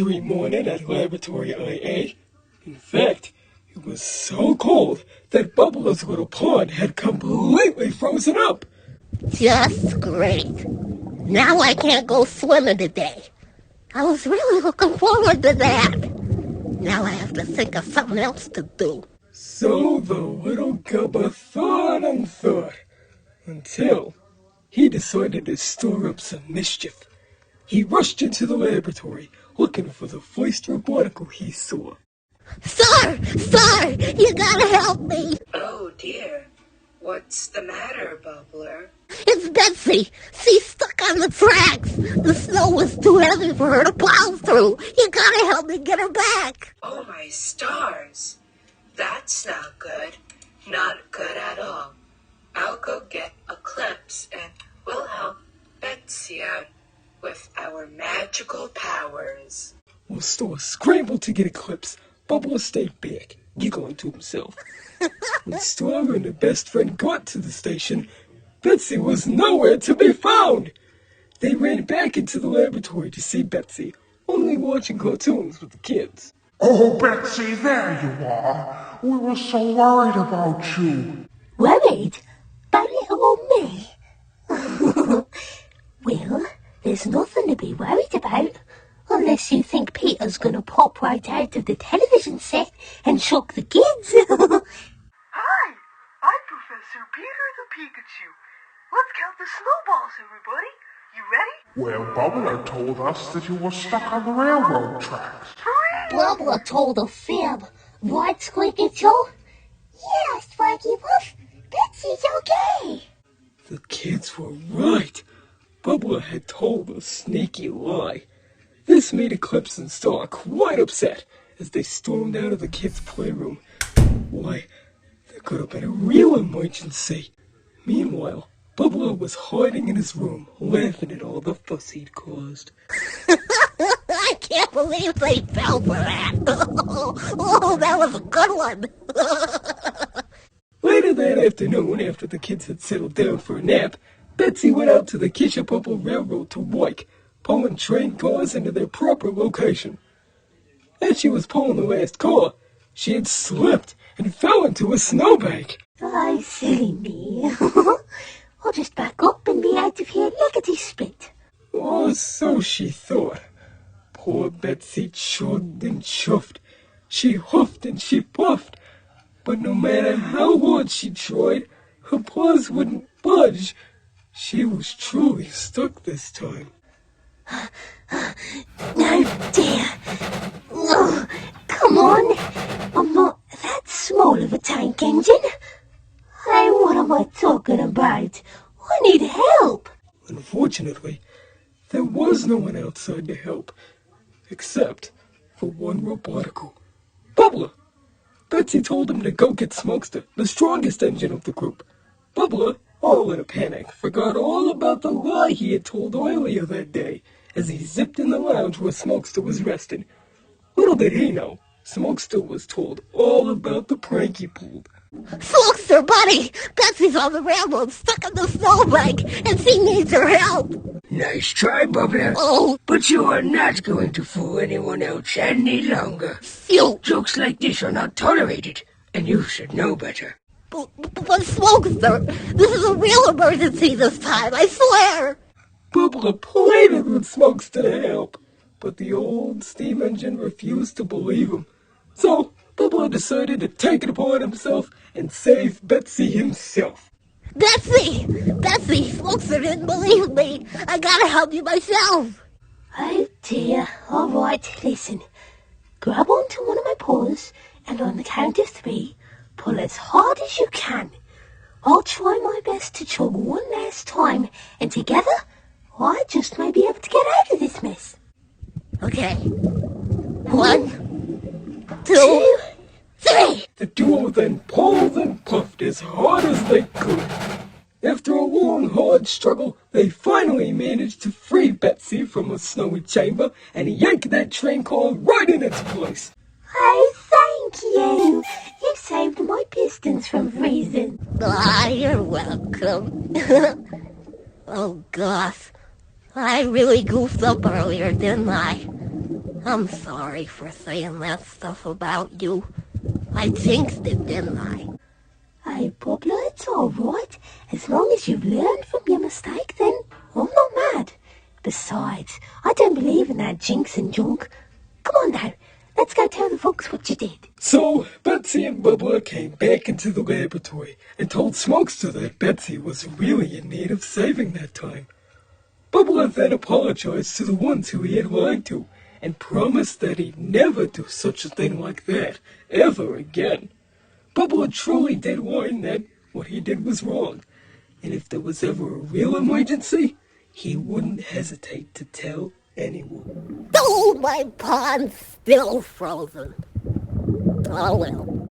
wintry morning at Laboratory IA. In fact, it was so cold that Bubbler's little pond had completely frozen up. Just great. Now I can't go swimming today. I was really looking forward to that. Now I have to think of something else to do. So the little Gubber thought and thought, until he decided to store up some mischief. He rushed into the laboratory, looking for the first robotical he saw. Sir! You gotta help me! Oh dear. What's the matter, Bubbler? It's Betsy! She's stuck on the tracks! The snow was too heavy for her to plow through! You gotta help me get her back! Oh my stars. That's not good. Not good at all. I'll go get Eclipse and we'll help Betsy out with our magical powers. While Star scrambled to get Eclipse, Bubbler stayed back, giggling to himself. When Star and her best friend got to the station, Betsy was nowhere to be found. They ran back into the laboratory to see Betsy, only watching cartoons with the kids. Oh, Betsy, there you are. We were so worried about you. Worried? About little old me? Well, there's nothing to be worried about. Unless you think Peter's gonna pop right out of the television set and shock the kids. Hi, I'm Professor Peter the Pikachu. Let's count the snowballs, everybody. You ready? Well, Bubbler told us that you were stuck on the railroad tracks. Bubbler told a fib. Right, Squeaky Joe? Yeah, Sparky Wolf. Betsy's okay. The kids were right. Bubbler had told a sneaky lie. This made Eclipse and Star quite upset as they stormed out of the kids' playroom. Why, there could have been a real emergency. Meanwhile, Bubbler was hiding in his room, laughing at all the fuss he'd caused. I can't believe they fell for that. Oh, that was a good one. Later that afternoon, after the kids had settled down for a nap, Betsy went out to the Kishapopple Railroad to work, pulling train cars into their proper location. As she was pulling the last car, she had slipped and fell into a snowbank. Why, silly me. I'll just back up and be out of here lickety-split. Or so she thought. Poor Betsy chugged and chuffed. She huffed and she puffed. But no matter how hard she tried, her paws wouldn't budge. She was truly stuck this time. No, dear. Oh, come on. I'm not that small of a tank engine. Hey, what am I talking about? I need help. Unfortunately, there was no one outside to help, except for one Robotical. Bubbler! Betsy told him to go get Smokester, the strongest engine of the group. Bubbler, all in a panic, forgot all about the lie he had told earlier that day as he zipped in the lounge where Smokester was resting. Little did he know, Smokester was told all about the prank he pulled. Smokester, buddy! Betsy's on the railroad, stuck in the snowbank, and she needs her help. Nice try, Bubbler. Oh, But you are not going to fool anyone else any longer. you. Jokes like this are not tolerated, and you should know better. But Smokester, this is a real emergency this time, I swear. Bubbler pleaded with Smokester to help, but the old steam engine refused to believe him. So Bubbler decided to take it upon himself and save Betsy himself. Betsy, Smokester didn't believe me. I gotta help you myself. Oh dear. All right, listen. Grab onto one of my paws, and on the count of 3, pull as hard as you can. I'll try my best to chug one last time, and together, I just may be able to get out of this mess. Okay. 1, 2, 3. The duo then pulled and puffed as hard as they could. After a long, hard struggle, they finally managed to free Betsy from a snowy chamber and yank that train car right in its place. Oh, thank you. You saved my pistons from freezing. Ah, you're welcome. Oh, gosh. I really goofed up earlier, didn't I? I'm sorry for saying that stuff about you. I jinxed it, didn't I? Hey, Bobbler, it's all right. As long as you've learned from your mistake, then I'm not mad. Besides, I don't believe in that jinx and junk. Come on now, let's go tell the folks what you did. So, Betsy and Bubba came back into the laboratory and told Smokester that Betsy was really in need of saving that time. Bubba then apologized to the ones who he had lied to and promised that he'd never do such a thing like that ever again. Bubba truly did learn that what he did was wrong, and if there was ever a real emergency, he wouldn't hesitate to tell anyone. Oh, my pond's still frozen. Oh well.